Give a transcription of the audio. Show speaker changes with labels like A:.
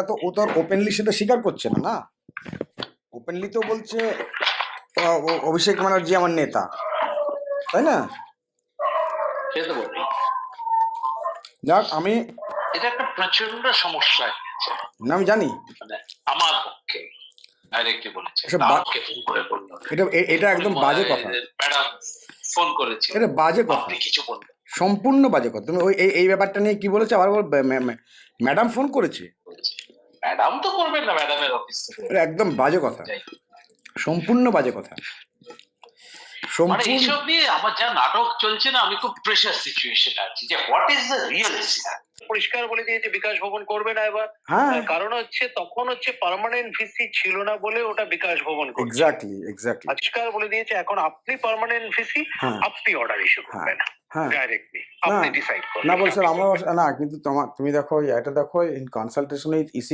A: তো ও তো ওপেনলি সেটা স্বীকার করছে না, না ওপেনলি তো বলছে অভিষেক ব্যানার্জি আমার নেতা, তাই না?
B: সে তো বটে।
A: যাক, আমি
B: এটা একটা প্রচন্ড সমস্যা হয়েছে।
A: না, আমি জানি
B: মানে আমার পক্ষে ডাইরেক্টলি বলেছে,
A: এসব
B: আমাকে ফোন করে বললো,
A: এটা একদম বাজে কথা।
B: ম্যাডাম ফোন করেছে,
A: এটা বাজে কথা,
B: আপনি কিছু বলবেন?
A: সম্পূর্ণ বাজে কথা। তুমি ওই এই ব্যাপারটা নিয়ে কি বলেছে আবার বল, ম্যাডাম ফোন করেছে?
B: ম্যাডাম তো করবেন না, ম্যাডামের অফিস থেকে।
A: এটা একদম বাজে কথা, সম্পূর্ণ বাজে কথা।
B: মানে এইসব নিয়ে আমার যা নাটক চলছে না, আমি খুব প্রেশার সিচুয়েশন আছি যে what is the real issue. পরিষ্কার বলে দিয়েছে বিকাশ ভবন করবে না এবার। কারণ হচ্ছে তখন হচ্ছে পার্মানেন্ট ভিসি ছিল না বলে ওটা বিকাশ ভবন করছে।
A: এক্স্যাক্টলি
B: পরিষ্কার বলে দিয়েছে এখন আপনি পার্মানেন্ট ভিসি, আপনি অর্ডার ইস্যু করবেন ডাইরেক্টলি, আপনি ডিসাইড করবেন।
A: না বলছে আমরা না, কিন্তু তুমি দেখো এটা দেখো, ইন কনসালটেশন উইথ